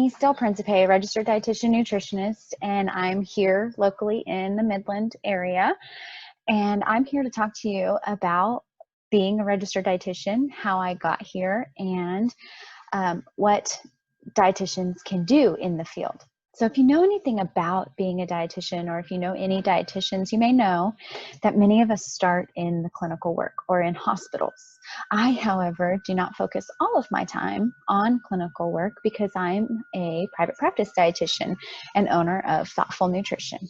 Denise Del Principe, registered dietitian nutritionist, and I'm here locally in the Midland area. And I'm here to talk to you about being a registered dietitian, how I got here, and what dietitians can do in the field. So if you know anything about being a dietitian, or if you know any dietitians, you may know that many of us start in the clinical work or in hospitals. I, however, do not focus all of my time on clinical work because I'm a private practice dietitian and owner of Thoughtful Nutrition,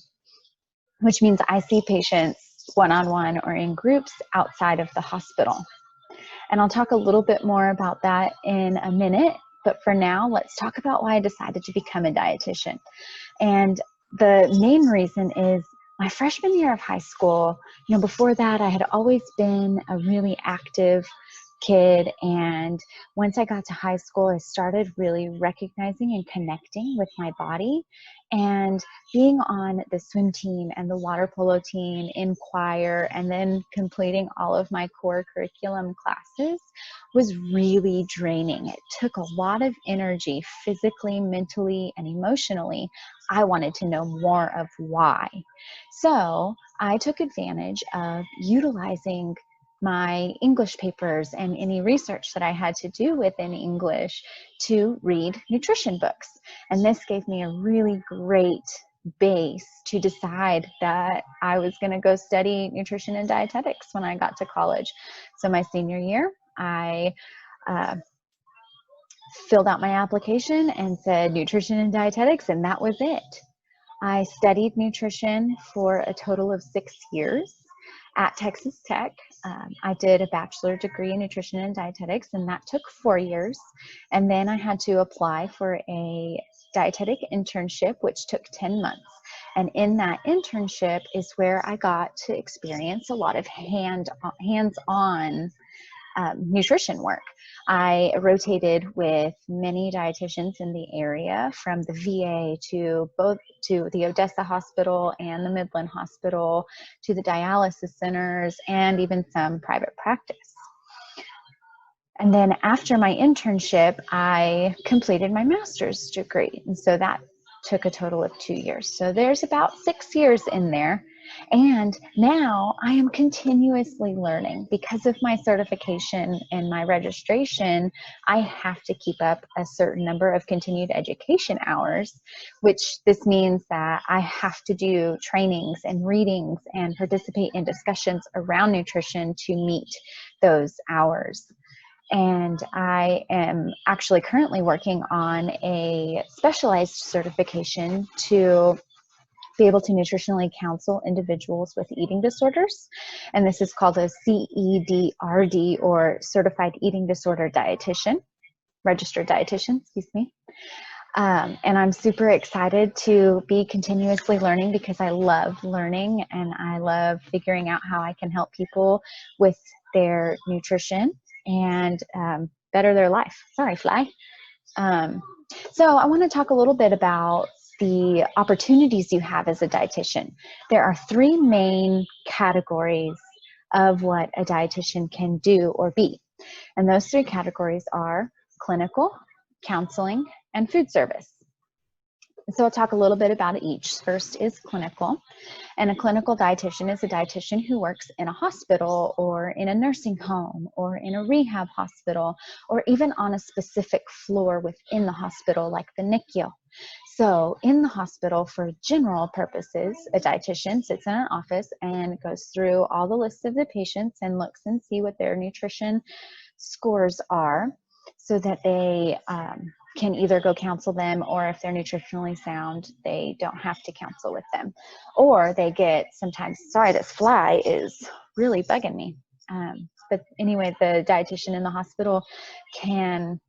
which means I see patients one-on-one or in groups outside of the hospital. And I'll talk a little bit more about that in a minute. But for now, let's talk about why I decided to become a dietitian. And the main reason is my freshman year of high school. Before that, I had always been a really active kid. And once I got to high school, I started really recognizing and connecting with my body. And being on the swim team and the water polo team, in choir, and then completing all of my core curriculum classes was really draining. It took a lot of energy, physically, mentally, and emotionally. I wanted to know more of why. So I took advantage of utilizing my English papers and any research that I had to do within English to read nutrition books. And this gave me a really great base to decide that I was going to go study nutrition and dietetics when I got to college. So my senior year, I filled out my application and said nutrition and dietetics, and that was it. I studied nutrition for a total of 6 years at Texas Tech. I did a bachelor degree in nutrition and dietetics, and that took 4 years. And then I had to apply for a dietetic internship, which took 10 months. And in that internship is where I got to experience a lot of hands-on nutrition work. I rotated with many dietitians in the area, from the VA to the Odessa Hospital and the Midland Hospital, to the dialysis centers, and even some private practice. And then after my internship, I completed my master's degree. And so that took a total of 2 years. So there's about 6 years in there. And now I am continuously learning. Because of my certification and my registration, I have to keep up a certain number of continued education hours, which this means that I have to do trainings and readings and participate in discussions around nutrition to meet those hours. And I am actually currently working on a specialized certification to be able to nutritionally counsel individuals with eating disorders. And this is called a CEDRD, or Certified Eating Disorder Dietitian, registered dietitian, excuse me. And I'm super excited to be continuously learning because I love learning and I love figuring out how I can help people with their nutrition and better their life. Sorry, fly. So I want to talk a little bit about the opportunities you have as a dietitian. There are 3 main categories of what a dietitian can do or be. And those 3 categories are clinical, counseling, and food service. So I'll talk a little bit about each. First is clinical. And a clinical dietitian is a dietitian who works in a hospital or in a nursing home or in a rehab hospital, or even on a specific floor within the hospital, like the NICU. So in the hospital, for general purposes, a dietitian sits in an office and goes through all the lists of the patients and looks and see what their nutrition scores are, so that they can either go counsel them, or if they're nutritionally sound, they don't have to counsel with them. Or they get sometimes, sorry, this fly is really bugging me. But anyway, the dietitian in the hospital can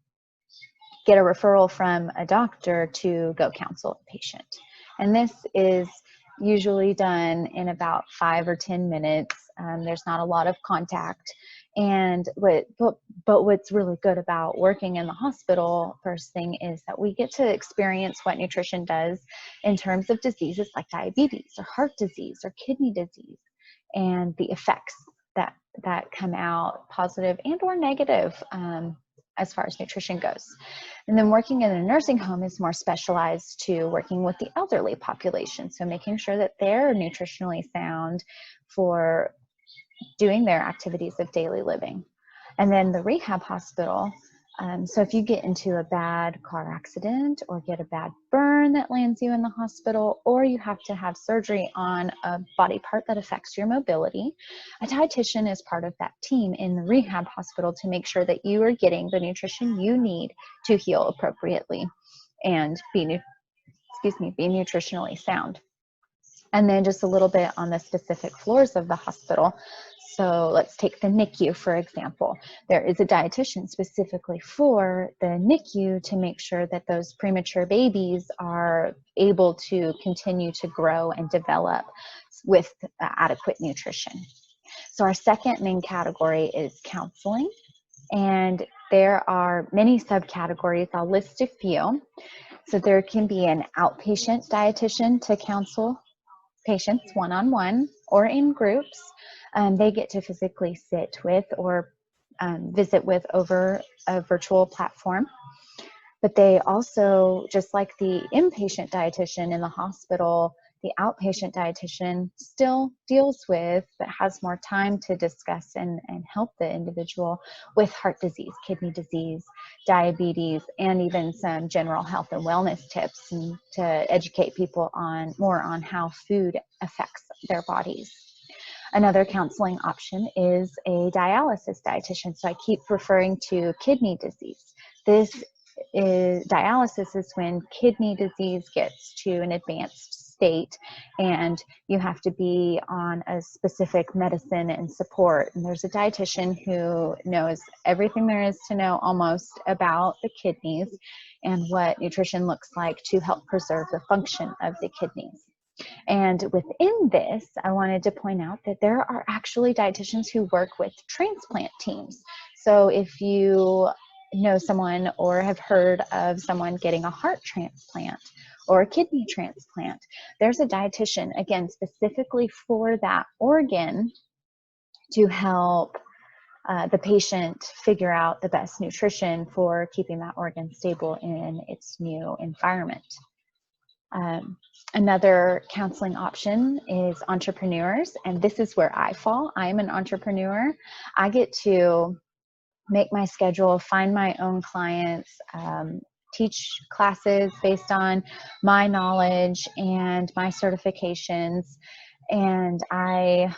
get a referral from a doctor to go counsel a patient. And this is usually done in about 5 or 10 minutes. There's not a lot of contact. And but what's really good about working in the hospital, first thing, is that we get to experience what nutrition does in terms of diseases like diabetes or heart disease or kidney disease, and the effects that come out, positive and or negative, as far as nutrition goes. And then working in a nursing home is more specialized to working with the elderly population. So making sure that they're nutritionally sound for doing their activities of daily living. And then the rehab hospital, so if you get into a bad car accident or get a bad burn that lands you in the hospital, or you have to have surgery on a body part that affects your mobility, a dietitian is part of that team in the rehab hospital to make sure that you are getting the nutrition you need to heal appropriately and be nutritionally sound. And then just a little bit on the specific floors of the hospital. So let's take the NICU, for example. There is a dietitian specifically for the NICU to make sure that those premature babies are able to continue to grow and develop with adequate nutrition. So our second main category is counseling. And there are many subcategories. I'll list a few. So there can be an outpatient dietitian to counsel patients one-on-one or in groups. They get to physically sit with or visit with over a virtual platform. But they also, just like the inpatient dietitian in the hospital, the outpatient dietitian still deals with, but has more time to discuss and help the individual with heart disease, kidney disease, diabetes, and even some general health and wellness tips, and to educate people more on how food affects their bodies. Another counseling option is a dialysis dietitian. So I keep referring to kidney disease. Dialysis is when kidney disease gets to an advanced state and you have to be on a specific medicine and support. And there's a dietitian who knows everything there is to know almost about the kidneys and what nutrition looks like to help preserve the function of the kidneys. And within this, I wanted to point out that there are actually dietitians who work with transplant teams. So if you know someone or have heard of someone getting a heart transplant or a kidney transplant, there's a dietitian, again, specifically for that organ to help the patient figure out the best nutrition for keeping that organ stable in its new environment. Another counseling option is entrepreneurs, and this is where I fall. I'm an entrepreneur. I get to make my schedule, find my own clients, teach classes based on my knowledge and my certifications, and I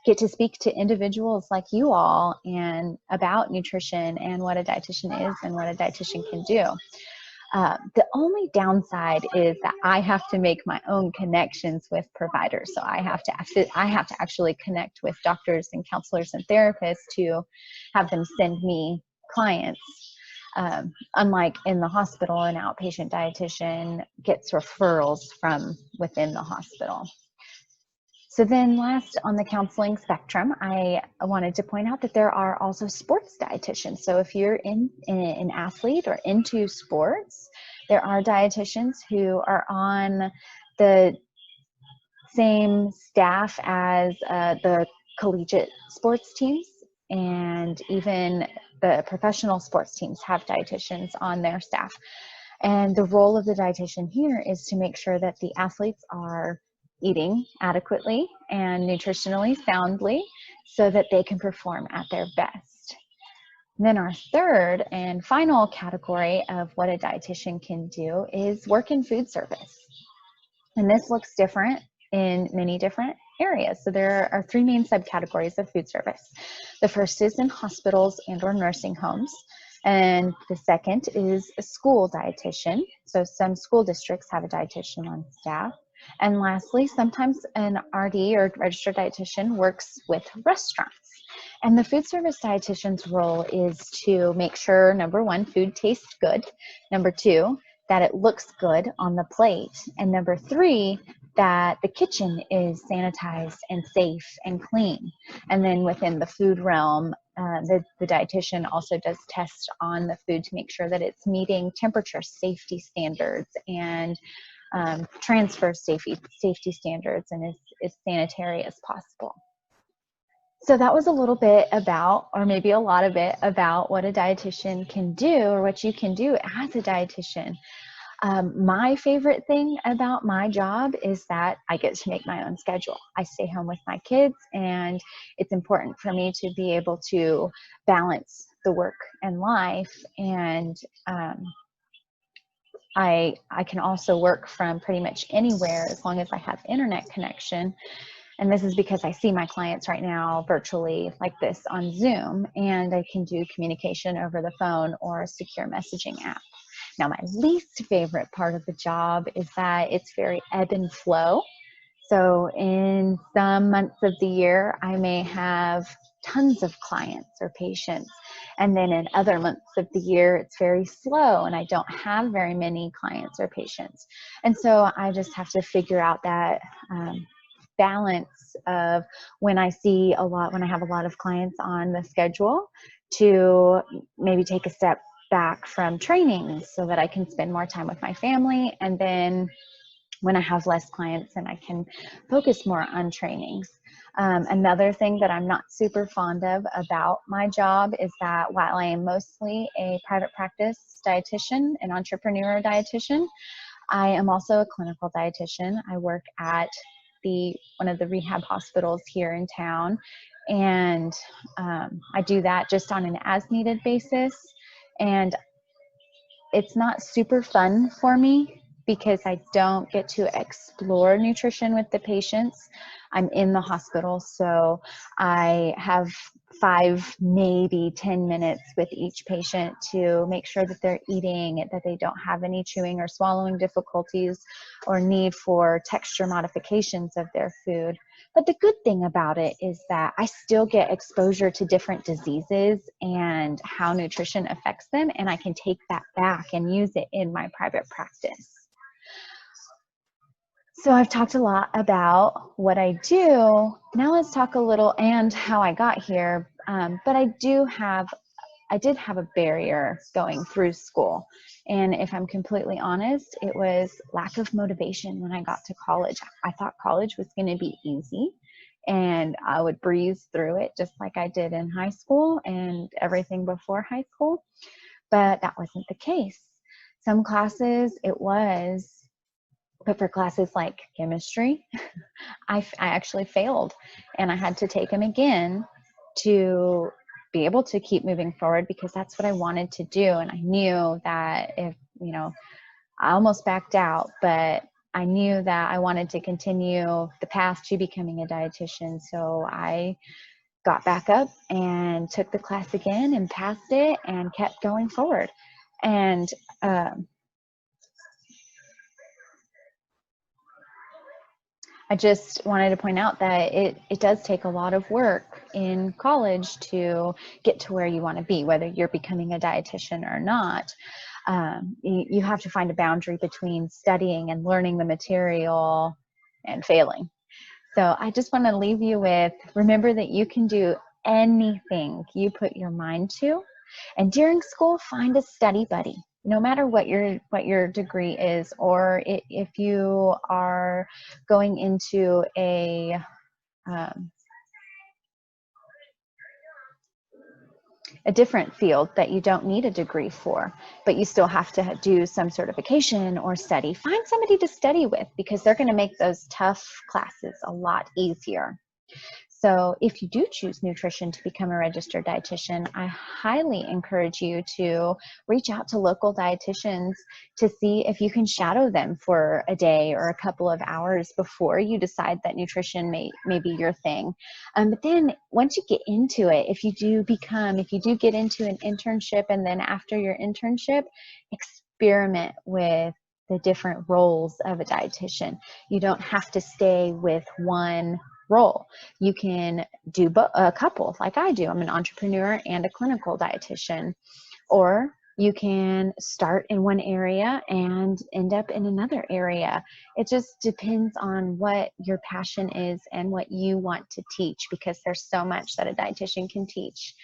get to speak to individuals like you all and about nutrition and what a dietitian is and what a dietitian can do. The only downside is that I have to make my own connections with providers. So I have to actually connect with doctors and counselors and therapists to have them send me clients. Unlike in the hospital, an outpatient dietitian gets referrals from within the hospital. So then last on the counseling spectrum, I wanted to point out that there are also sports dietitians. So if you're an athlete or into sports, there are dietitians who are on the same staff as the collegiate sports teams, and even the professional sports teams have dietitians on their staff. And the role of the dietitian here is to make sure that the athletes are eating adequately and nutritionally soundly so that they can perform at their best. And then our third and final category of what a dietitian can do is work in food service. And this looks different in many different areas. So there are three main subcategories of food service. The first is in hospitals and or nursing homes. And the second is a school dietitian. So some school districts have a dietitian on staff. And lastly, sometimes an RD or registered dietitian works with restaurants. And the food service dietitian's role is to make sure, number one, food tastes good. Number two, that it looks good on the plate. And number three, that the kitchen is sanitized and safe and clean. And then within the food realm, the dietitian also does tests on the food to make sure that it's meeting temperature safety standards and transfer safety standards and is sanitary as possible. So that was a little bit about, or maybe a lot of it, about what a dietitian can do or what you can do as a dietitian. My favorite thing about my job is that I get to make my own schedule. I stay home with my kids, and it's important for me to be able to balance the work and life. And I can also work from pretty much anywhere as long as I have internet connection. And this is because I see my clients right now virtually like this on Zoom, and I can do communication over the phone or a secure messaging app. Now, my least favorite part of the job is that it's very ebb and flow. So in some months of the year, I may have tons of clients or patients. And then in other months of the year, it's very slow and I don't have very many clients or patients. And so I just have to figure out that balance of when I have a lot of clients on the schedule, to maybe take a step back from training so that I can spend more time with my family. And then when I have less clients, then I can focus more on trainings. Another thing that I'm not super fond of about my job is that while I am mostly a private practice dietitian, an entrepreneur dietitian, I am also a clinical dietitian. I work at one of the rehab hospitals here in town, and I do that just on an as-needed basis. And it's not super fun for me because I don't get to explore nutrition with the patients. I'm in the hospital, so I have 5, maybe 10 minutes with each patient to make sure that they're eating, that they don't have any chewing or swallowing difficulties or need for texture modifications of their food. But the good thing about it is that I still get exposure to different diseases and how nutrition affects them, and I can take that back and use it in my private practice. So I've talked a lot about what I do. Now let's talk a little and how I got here. But I did have a barrier going through school. And if I'm completely honest, it was lack of motivation when I got to college. I thought college was going to be easy and I would breeze through it just like I did in high school and everything before high school. But that wasn't the case. Some classes it was, but for classes like chemistry, I actually failed and I had to take them again to be able to keep moving forward, because that's what I wanted to do. And I knew that I almost backed out, but I knew that I wanted to continue the path to becoming a dietitian. So I got back up and took the class again and passed it and kept going forward. And I just wanted to point out that it does take a lot of work in college to get to where you want to be, whether you're becoming a dietitian or not. You have to find a boundary between studying and learning the material and failing. So I just want to leave you with, remember that you can do anything you put your mind to. And during school, find a study buddy. No matter what your degree is, or if you are going into a different field that you don't need a degree for, but you still have to do some certification or study, find somebody to study with, because they're going to make those tough classes a lot easier. So if you do choose nutrition to become a registered dietitian, I highly encourage you to reach out to local dietitians to see if you can shadow them for a day or a couple of hours before you decide that nutrition may be your thing. But then once you get into it, if you do get into an internship, and then after your internship, experiment with the different roles of a dietitian. You don't have to stay with one role. You can do a couple, like I do. I'm an entrepreneur and a clinical dietitian. Or you can start in one area and end up in another area. It just depends on what your passion is and what you want to teach, because there's so much that a dietitian can teach.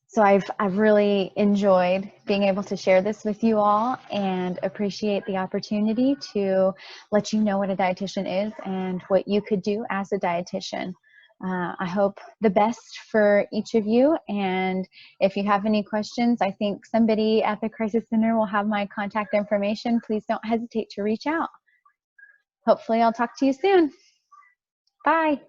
So I've really enjoyed being able to share this with you all, and appreciate the opportunity to let you know what a dietitian is and what you could do as a dietitian. I hope the best for each of you. And if you have any questions, I think somebody at the Crisis Center will have my contact information. Please don't hesitate to reach out. Hopefully I'll talk to you soon. Bye.